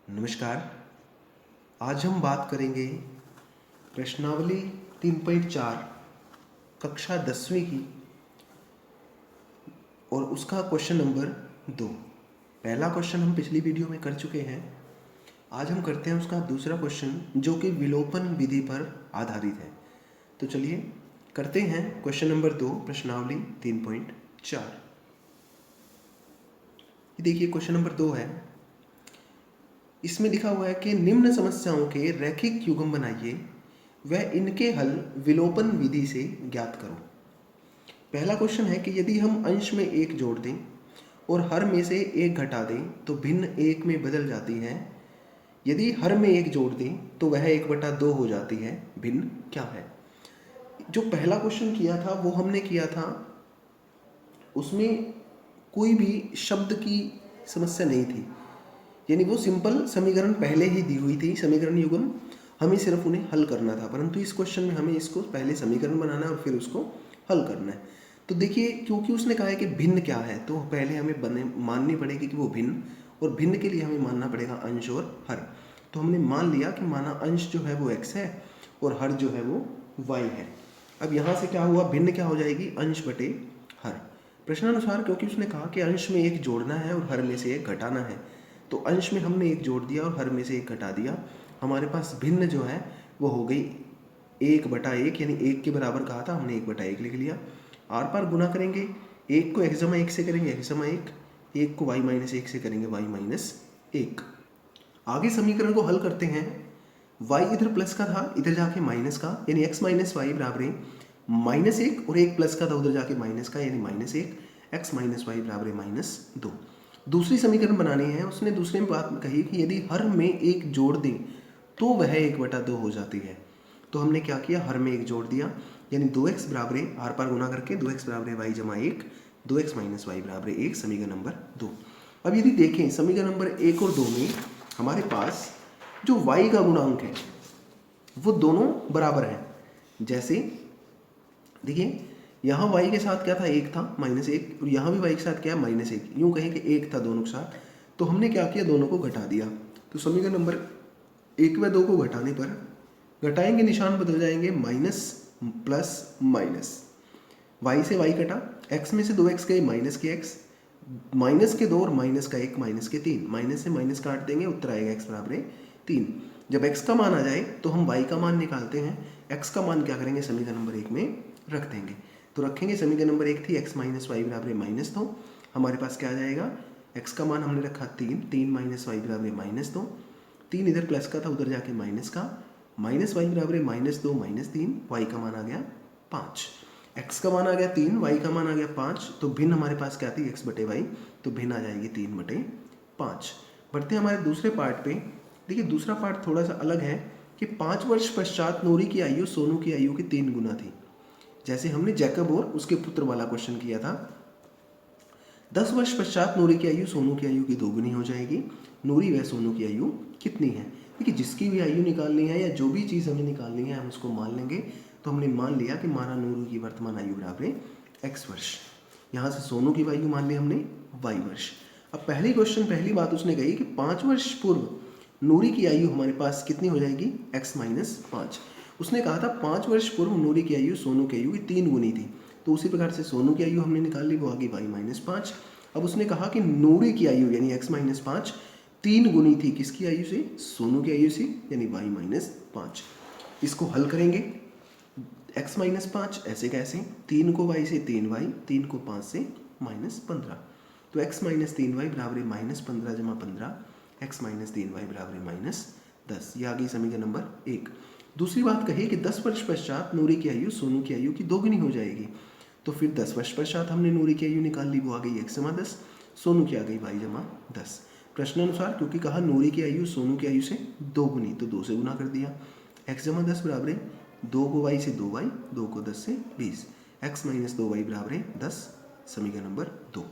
नमस्कार। आज हम बात करेंगे प्रश्नावली 3.4 कक्षा 10वीं की और उसका क्वेश्चन नंबर 2। पहला क्वेश्चन हम पिछली वीडियो में कर चुके हैं। आज हम करते हैं उसका दूसरा क्वेश्चन जो कि विलोपन विधि पर आधारित है। तो चलिए करते हैं क्वेश्चन नंबर 2 प्रश्नावली 3.4। ये देखिए क्वेश्चन नंबर 2 है। इसमें लिखा हुआ है कि निम्न समस्याओं के रैखिक युग्म बनाइए व इनके हल विलोपन विधि से ज्ञात करो। पहला क्वेश्चन है कि यदि हम अंश में एक जोड़ दें और हर में से एक घटा दें तो भिन्न एक में बदल जाती है। यदि हर में एक जोड़ दें तो वह 1/2 हो जाती है। भिन्न क्या है? जो पहला क्वेश्चन किया था वो हमने किया था, उसमें कोई भी शब्द की समस्या नहीं थी, यानी वो सिंपल समीकरण पहले ही दी हुई थी, समीकरण युग्म, हमें सिर्फ उन्हें हल करना था। परंतु इस क्वेश्चन में हमें इसको पहले समीकरण बनाना है और फिर उसको हल करना है। तो देखिए, क्योंकि उसने कहा है कि भिन्न क्या है, तो पहले हमें माननी पड़ेगी कि वो भिन्न, और भिन्न के लिए हमें मानना पड़ेगा अंश और हर। तो हमने मान लिया कि माना अंश जो है वो x है और हर जो है वो y है। अब यहाँ से क्या हुआ, भिन्न क्या हो जाएगी, अंश बटे हर। प्रश्नानुसार क्योंकि उसने कहा कि अंश में एक जोड़ना है और हर में से एक घटाना है, तो अंश में हमने एक जोड़ दिया और हर में से एक घटा दिया। हमारे पास भिन्न जो है वो हो गई 1/1, यानी 1 के बराबर कहा था, हमने 1/1 लिख लिया। आर पार गुना करेंगे, 1 को x/1 से करेंगे x/1, 1 को y-1 से करेंगे y-1। आगे समीकरण को हल करते हैं। y इधर प्लस का था, इधर जाके माइनस का, यानी x - y बराबर -1, और 1 प्लस का था उधर जाके माइनस का, यानी -1। x - y बराबर -2। दूसरी समीकरण बनानी है। उसने दूसरे में बात कही कि यदि हर में एक जोड़ दें तो वह 1/2 हो जाती है। तो हमने क्या किया, हर में एक जोड़ दिया, यानी 2x बराबर आर पार गुना करके 2x बराबर y/1, 2x - y बराबर 1, समीकरण नंबर 2। अब यदि देखें समीकरण नंबर 1 और 2 में हमारे पास जो y का गुणांक है वो दोनों बराबर हैं। जैसे देखिए, यहाँ y के साथ क्या था, 1 था, -1, और यहाँ भी y के साथ क्या है, -1। यूँ कहें कि 1 था दोनों के साथ। तो हमने क्या किया, दोनों को घटा दिया। तो समीकरण नंबर 1 व 2 को घटाने पर घटाएंगे, निशान बदल जाएंगे, माइनस प्लस माइनस। y से y कटा, x में से 2x गए, माइनस के x, माइनस के 2 और माइनस का 1, माइनस के 3, माइनस से माइनस काट देंगे, उत्तर आएगा x बराबर 3। जब x का मान आ जाए तो हम y का मान निकालते हैं। x का मान क्या करेंगे, समीकरण नंबर 1 में रख देंगे। तो रखेंगे, समीकरण नंबर 1 थी x - y बराबर -2। हमारे पास क्या आ जाएगा, x का मान हमने रखा 3, 3 - y बराबर -2, 3 इधर प्लस का था उधर जाके माइनस का, -y बराबर -2 - 3, y का मान आ गया 5। x का मान आ गया 3, y का मान आ गया 5। तो भिन्न हमारे पास क्या थी, x/y, तो भिन्न आ जाएगी 3/5। बढ़ते हैं हमारे दूसरे पार्ट पे। देखिए दूसरा पार्ट थोड़ा सा अलग है कि 5 वर्ष पश्चात नूरी की आयु सोनू की आयु की 3 गुना थी। जैसे हमने जैकब और उसके पुत्र वाला क्वेश्चन किया था। 10 वर्ष पश्चात नूरी की आयु सोनू की आयु की 2 गुनी हो जाएगी। नूरी व सोनू की आयु कितनी है? देखिए जिसकी भी आयु निकालनी है या जो भी चीज़ हमें निकालनी है हम उसको मान लेंगे। तो हमने मान लिया कि माना नूरू की वर्तमान आयु बराबर x वर्ष। यहाँ से सोनू की आयु मान ली हमने y वर्ष। अब पहली बात उसने कही कि 5 वर्ष पूर्व नूरी की आयु हमारे पास कितनी हो जाएगी, x - 5। उसने कहा था 5 वर्ष पूर्व नूरी की आयु सोनू की आयु की 3 गुनी थी। तो उसी प्रकार से सोनू की आयु हमने निकाल ली, वो आ गई y - 5। अब उसने कहा कि नूरी की आयु यानी x - 5 3 गुनी थी किसकी आयु से, सोनू की आयु से, यानी y - 5। इसको हल करेंगे, x - 5 ऐसे कैसे, 3 को y से 3y, 3 को 5 से -15। तो x - 3y बराबर -15 जमा 15, x - 3y बराबर -10। ये आ गई समीकरण नंबर 1। दूसरी बात कही कि 10 वर्ष पश्चात नूरी की आयु सोनू की आयु की 2 गुनी हो जाएगी। तो फिर 10 वर्ष पश्चात हमने नूरी की आयु निकाल ली, वो आ गई x - 10, सोनू की आ गई y - 10। प्रश्नानुसार क्योंकि कहा नूरी की आयु सोनू की आयु से 2 गुनी, तो 2 से गुना कर दिया। x - 10 बराबर 2 को y से 2y, 2 को 10 से 20, x - 2y बराबर 10, समीकरण नंबर 2।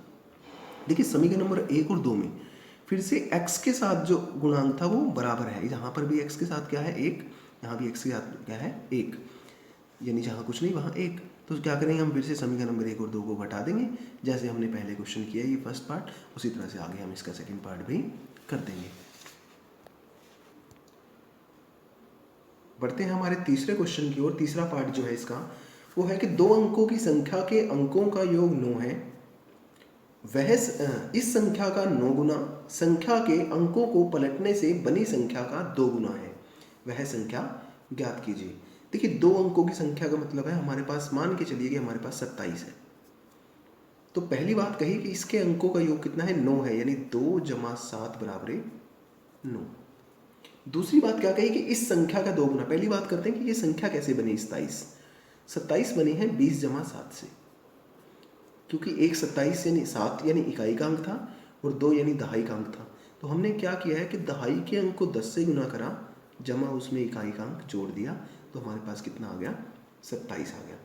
देखिए समीकरण नंबर 1 और 2 में फिर से x के साथ जो गुणांक था वो बराबर है। यहाँ पर भी x के साथ क्या है, 1, यहाँ भी x के साथ क्या है, 1, यानी जहाँ कुछ नहीं वहाँ 1। तो क्या करेंगे, हम फिर से समीकरण नंबर 1 और 2 को घटा देंगे, जैसे हमने पहले क्वेश्चन किया ये फर्स्ट पार्ट, उसी तरह से आगे हम इसका सेकंड पार्ट भी कर देंगे। बढ़ते हैं हमारे तीसरे क्वेश्चन की ओर। तीसरा पार्ट जो है इसका वो है कि दो अंकों की संख्या के अंकों का योग 9 है, वह इस संख्या का 9 गुना संख्या के अंकों को पलटने से बनी संख्या का 2 गुना है, वह संख्या ज्ञात कीजिए। देखिए, दो अंकों की संख्या का मतलब है हमारे पास, मान के चलिए कि हमारे पास 27 है। तो पहली बात कही कि इसके अंकों का योग कितना है, 9 है, यानी 2 + 7 = 9। दूसरी बात क्या कही कि इस संख्या का 2 गुना। पहली बात करते हैं कि ये संख्या कैसे बनी। 27 बनी है 20 + 7 से, क्योंकि एक 27 यानी 7 यानी इकाई का अंक था और 2 यानी दहाई का अंक था। तो हमने क्या किया है कि दहाई के अंक को 10 से गुना करा, जमा उसमें इकाई का अंक जोड़ दिया, तो हमारे पास कितना आ गया, 27 आ गया।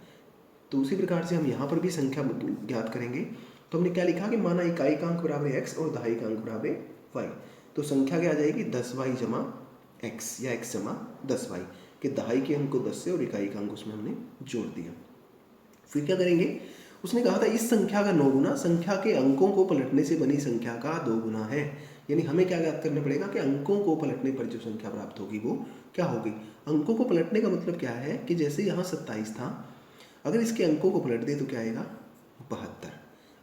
तो उसी प्रकार से हम यहाँ पर भी संख्या ज्ञात करेंगे। तो हमने क्या लिखा कि माना इकाई का अंक बराबर x और दहाई का अंक बराबर y, तो संख्या क्या आ जाएगी 10y जमा x या x जमा 10y, कि दहाई के अंक को 10 से और इकाई का अंक उसमें हमने जोड़ दिया। फिर क्या करेंगे, उसने कहा था इस संख्या का 9 गुना संख्या के अंकों को पलटने से बनी संख्या का 2 गुना है। यानी हमें क्या ज्ञात करना पड़ेगा कि अंकों को पलटने पर जो संख्या प्राप्त होगी वो क्या होगी। अंकों को पलटने का मतलब क्या है कि जैसे यहाँ 27 था, अगर इसके अंकों को पलट दे तो क्या आएगा 72।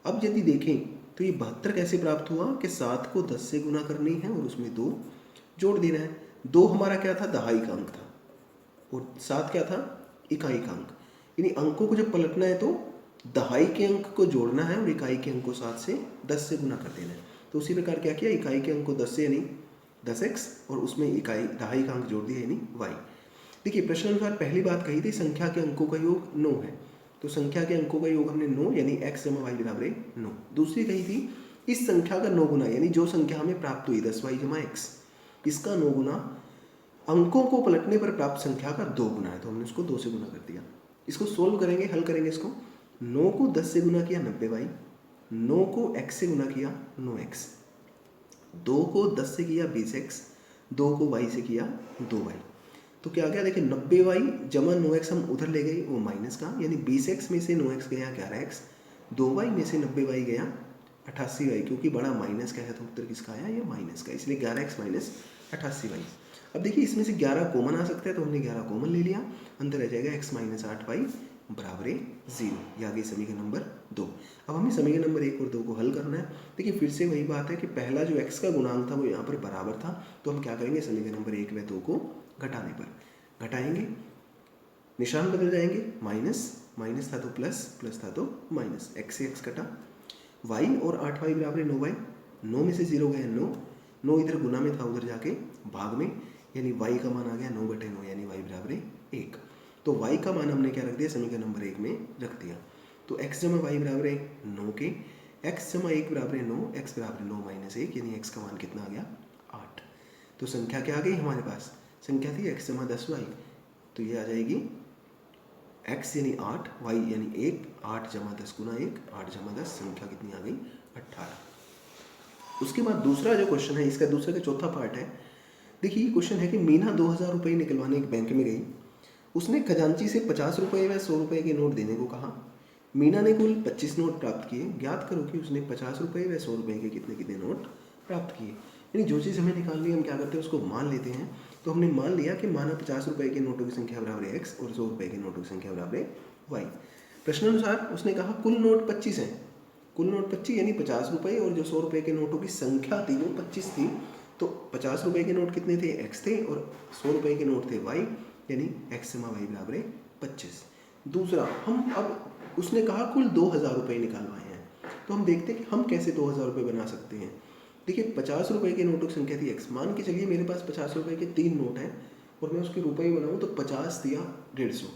अब यदि देखें तो ये 72 कैसे प्राप्त हुआ कि 7 को 10 से गुना करनी है और उसमें 2 जोड़ देना है। 2 हमारा क्या था, दहाई का अंक था, और 7 क्या था, इकाई का अंक। यानी अंकों को जब पलटना है तो दहाई के अंक को जोड़ना है और इकाई के अंक को 7 से 10 से गुना कर देना है। तो उसी प्रकार क्या किया, इकाई के अंक को 10 से यानी 10x और उसमें इकाई दहाई का अंक जोड़ दिया यानी y। देखिए, प्रश्न अनुसार पहली बात कही थी संख्या के अंकों का योग 9 है, तो संख्या के अंकों का योग हमने 9 यानी x जमा y बराबर 9। दूसरी कही थी इस संख्या का 9 गुना, यानी जो संख्या हमें प्राप्त हुई 10y जमा x, इसका 9 गुना अंकों को पलटने पर प्राप्त संख्या का 2 गुना है, तो हमने उसको 2 से गुना कर दिया। इसको सोल्व करेंगे, हल करेंगे इसको। 9 को 10 से गुना किया 90y, 9 को x से गुना किया 9x, 2 को 10 से किया 20x, 2 को y से किया 2y। तो क्या आ गया, देखिए 90y जमा 9x हम उधर ले गए, वो माइनस का, यानी 20x में से 9x गया 11x, 2y में से 90y गया 88y, क्योंकि बड़ा माइनस का है तो उत्तर किसका आया, ये माइनस का, इसलिए 11x माइनस 88y। अब देखिए इसमें से 11 कॉमन आ सकता है, तो हमने 11 कॉमन ले लिया, अंदर रह जाएगा x माइनस 8y बराबर 0। ये आ गई समीकरण नंबर 2। अब हमें समीकरण नंबर 1 और 2 को हल करना है। देखिए फिर से वही बात है कि पहला जो x का गुणांक था वो यहाँ पर बराबर था, तो हम क्या करेंगे, समीकरण नंबर 1 व 2 को घटाने पर घटाएंगे, निशान बदल जाएंगे, माइनस माइनस था तो प्लस, प्लस था तो माइनस, x से x कटा, y और 8y बराबर 9y, 9 में से 0 गया 9, 9 इधर गुना में था उधर जाके भाग में, यानी y का मान आ गया 9/9, यानी y बराबर 1। तो y का मान हमने क्या रख दिया, समीकरण नंबर 1 में रख दिया। तो x जमा y बराबर 9 के, x जमा 1 बराबर 9, x बराबर 9 माइनस 1, यानी x का मान कितना आ गया 8। तो संख्या क्या आ गई हमारे पास, संख्या थी x जमा 10y, तो ये आ जाएगी x यानी 8, y यानी 1, 8 जमा 10 गुना 1, 8 जमा 10, संख्या कितनी आ गई 18। उसके बाद दूसरा जो क्वेश्चन है, इसका दूसरे का चौथा पार्ट है। देखिए ये क्वेश्चन है कि मीना 2000 रुपये निकलवाने एक बैंक में गई, उसने खजांची से 50 रुपये व 100 रुपये के नोट देने को कहा। मीना ने कुल 25 नोट प्राप्त किए, ज्ञात करो कि उसने 50 रुपये व 100 रुपये के कितने कितने नोट प्राप्त किए। यानी जो चीज़ हमें निकालनी है हम क्या करते हैं, उसको मान लेते हैं। तो हमने मान लिया कि माना 50 रुपये के नोटों की संख्या बराबर x और 100 रुपये के नोटों की संख्या बराबर y। प्रश्न अनुसार उसने कहा कुल नोट 25 हैं, कुल नोट 25 यानी 50 रुपये और जो 100 रुपये के नोटों की संख्या थी वो 25 थी। तो 50 रुपये के नोट कितने थे, x थे, और 100 रुपये के नोट थे y, यानी x जमा y बराबर 25। दूसरा, हम अब उसने कहा कुल 2000 रुपये निकालवाए हैं, तो हम देखते हैं कि हम कैसे 2000 रुपये बना सकते हैं। देखिए 50 रुपये के नोटों की संख्या थी x, मान के चलिए मेरे पास 50 रुपये के 3 नोट हैं और मैं उसके रुपये बनाऊँ तो 50 दिया 150।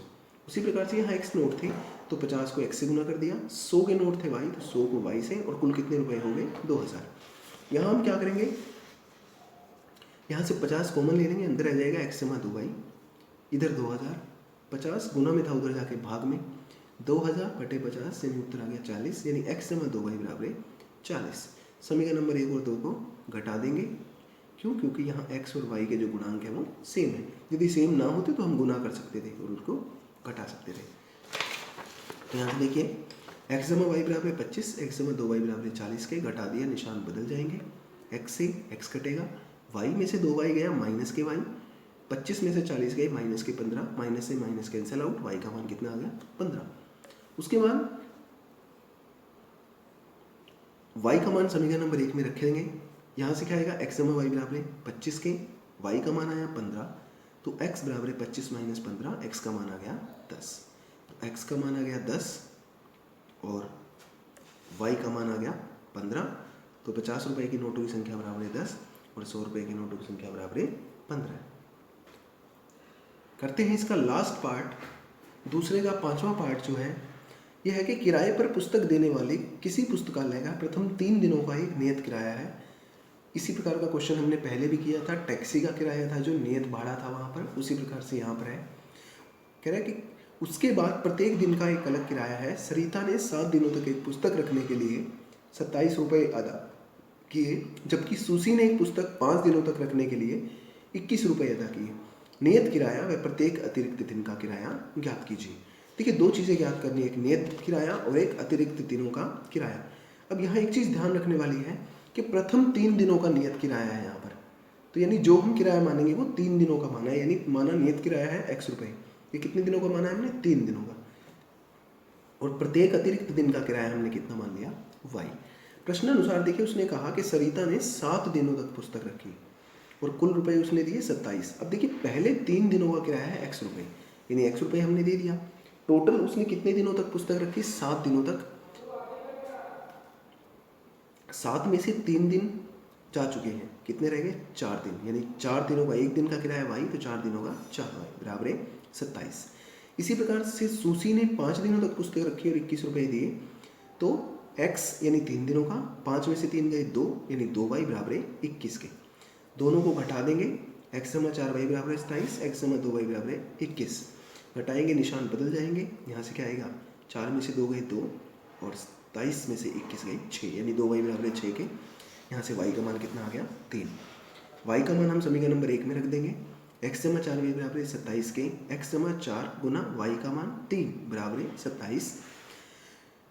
उसी प्रकार से यहाँ x नोट थे तो 50 को x से गुना कर दिया, 100 के नोट थे y तो 100 को y से, और कुल कितने रुपये हो गए 2000। यहाँ हम क्या करेंगे, यहाँ से 50 कॉमन ले लेंगे, अंदर रह जाएगा x जमा 2y, इधर 2000, 50 गुना में था उधर जाके भाग में, 2000 बटे 50 यानी उत्तर आ गया 40, यानी x जमा 2y बराबर 40। समीकरण नंबर 1 और 2 को घटा देंगे, क्यों, क्योंकि यहाँ x और y के जो गुणांक है वो सेम है। यदि सेम ना होते तो हम गुना कर सकते थे और उसको घटा सकते थे। तो यहाँ देखिए x जमा y बराबर 25, x जमा 2y बराबर 40 के घटा दिया, निशान बदल जाएंगे, x से x कटेगा, y में से 2y गया माइनस के y, 25 में से 40 गए माइनस के 15, माइनस से माइनस कैंसिल आउट, y का मान कितना आ गया 15। उसके बाद y का मान समीकरण नंबर 1 में रखेंगे। यहाँ से क्या आएगा, x जमा वाई बराबर है 25 के, y का मान आया 15, तो x बराबर है 25 माइनस 15, x का मान आ गया 10। तो x का मान आ गया 10 और y का मान आ गया 15। तो 50 रुपए की नोटों की संख्या बराबर है 10 और 100 रुपए की नोटों की संख्या बराबर है 15। करते हैं इसका लास्ट पार्ट। दूसरे का 5वां पार्ट जो है यह है कि किराए पर पुस्तक देने वाले किसी पुस्तकालय का प्रथम 3 दिनों का एक नियत किराया है। इसी प्रकार का क्वेश्चन हमने पहले भी किया था, टैक्सी का किराया था जो नियत भाड़ा था वहाँ पर, उसी प्रकार से यहाँ पर है। कह रहा है कि उसके बाद प्रत्येक दिन का एक अलग किराया है। सरिता ने 7 दिनों तक एक पुस्तक रखने के लिए 27 रुपये अदा किए, जबकि सुसी ने एक पुस्तक 5 दिनों तक रखने के लिए 21 रुपये अदा किए। नियत किराया व प्रत्येक अतिरिक्त दिन का किराया ज्ञात कीजिए। देखिए, 2 चीज़ें ज्ञात करनी है, एक नियत किराया और एक अतिरिक्त दिनों का किराया। अब यहाँ एक चीज़ ध्यान रखने वाली है कि प्रथम 3 दिनों का नियत किराया है यहाँ पर, तो यानी जो हम किराया मानेंगे वो 3 दिनों का माना है, यानी माना नियत किराया है x रुपये। ये कितने दिनों का माना है हमने, 3 दिनों का। और प्रत्येक अतिरिक्त दिन का किराया हमने कितना मान लिया, y। प्रश्नानुसार देखिए, उसने कहा कि सरिता ने 7 दिनों तक पुस्तक रखी और कुल रुपए उसने दिए 27। अब देखिए, पहले 3 दिनों का किराया है x रुपये, यानी x रुपये हमने दे दिया। टोटल उसने कितने दिनों तक पुस्तक रखी, 7 दिनों तक। 7 में से 3 दिन जा चुके हैं, कितने रह गए, 4 दिन, यानी 4 दिनों का 1 दिन का किराया y, तो 4 दिनों का 4y बराबर है 27। इसी प्रकार से सुसी ने 5 दिनों तक पुस्तक रखी और 21 रुपये दिए, तो x यानी 3 दिनों का, 5 में से 3 गए 2, यानी 2y बराबर है 21 के। दोनों को घटा देंगे, x जमा 4y बराबर है 27, x जमा 2y बराबर है 21। घटाएंगे, निशान बदल जाएंगे, यहाँ से क्या आएगा, 4 में से 2 गए 2 और 27 में से 21 गए 6, यानी 2y बराबर है 6 के। यहाँ से y का मान कितना आ गया, 3। y का मान हम समीकरण नंबर 1 में रख देंगे, x जमा 4y बराबर है 27 के, x जमा 4 गुना y का मान 3 बराबर है 27।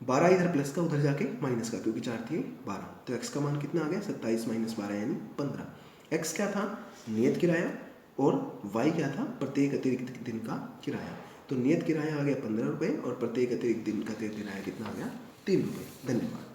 12 इधर प्लस का, उधर जाके माइनस का, क्योंकि 4 थी 12, तो x का मान कितना आ गया, 27 माइनस 12 यानी 15। x क्या था, नियत किराया, और y क्या था, प्रत्येक अतिरिक्त दिन का किराया। तो नियत किराया आ गया 15 रुपये और प्रत्येक अतिरिक्त दिन का किराया कितना आ गया, 3 रुपये। धन्यवाद।